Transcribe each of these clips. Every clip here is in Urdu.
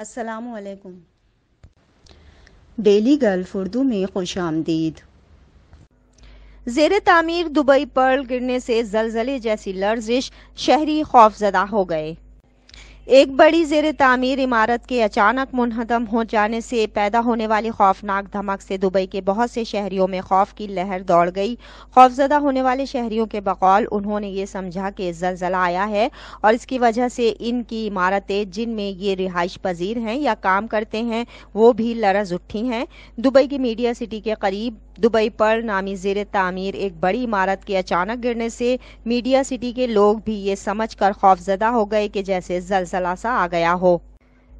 السلام علیکم۔ ڈیلی گلف اردو میں خوش آمدید۔ زیر تعمیر دبئی پرل گرنے سے زلزلے جیسی لرزش، شہری خوفزدہ ہو گئے۔ ایک بڑی زیر تعمیر عمارت کے اچانک منہدم ہو جانے سے پیدا ہونے والی خوفناک دھمک سے دبئی کے بہت سے شہریوں میں خوف کی لہر دوڑ گئی۔ خوفزدہ ہونے والے شہریوں کے بقول انہوں نے یہ سمجھا کہ زلزلہ آیا ہے اور اس کی وجہ سے ان کی عمارتیں جن میں یہ رہائش پذیر ہیں یا کام کرتے ہیں وہ بھی لرز اٹھی ہیں۔ دبئی کی میڈیا سٹی کے قریب دبئی پرل نامی زیر تعمیر ایک بڑی عمارت کے اچانک گرنے سے میڈیا سٹی کے لوگ بھی یہ سمجھ کر خوفزدہ ہو گئے کہ جیسے زلزلہ سا آ گیا ہو۔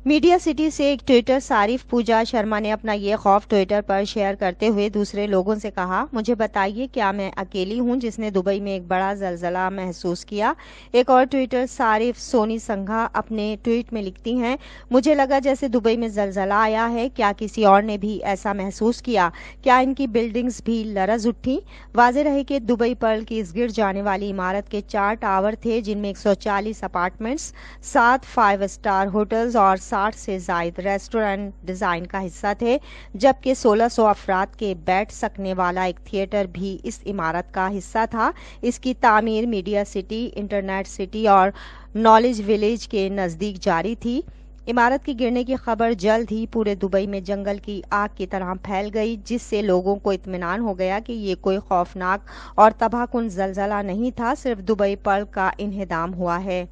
میڈیا سٹی سے ایک ٹویٹر صارف پوجا شرما نے اپنا یہ خوف ٹویٹر پر شیئر کرتے ہوئے دوسرے لوگوں سے کہا، مجھے بتائیے کیا میں اکیلی ہوں جس نے دبئی میں ایک بڑا زلزلہ محسوس کیا؟ ایک اور ٹویٹر صارف سونی سنگھا اپنے ٹویٹ میں لکھتی ہیں، مجھے لگا جیسے دبئی میں زلزلہ آیا ہے، کیا کسی اور نے بھی ایسا محسوس کیا؟ کیا ان کی بلڈنگز بھی لرز اٹھیں؟ واضح رہے کہ دبئی پرل کی اس گر جانے والی عمارت کے 4 ٹاور تھے جن میں 140 اپارٹمنٹس، 7 5 اسٹار ہوٹلز اور 60 سے زائد ریسٹورنٹ ڈیزائن کا حصہ تھے، جبکہ 1600 افراد کے بیٹھ سکنے والا ایک تھیٹر بھی اس عمارت کا حصہ تھا۔ اس کی تعمیر میڈیا سٹی، انٹرنیٹ سٹی اور نالج ولیج کے نزدیک جاری تھی۔ عمارت کی گرنے کی خبر جلد ہی پورے دبئی میں جنگل کی آگ کی طرح پھیل گئی، جس سے لوگوں کو اطمینان ہو گیا کہ یہ کوئی خوفناک اور تباہ کن زلزلہ نہیں تھا، صرف دبئی پرل کا انہدام ہوا ہے۔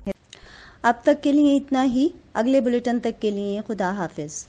اب تک کے لیے اتنا ہی۔ اگلے بلیٹن تک کے لیے خدا حافظ۔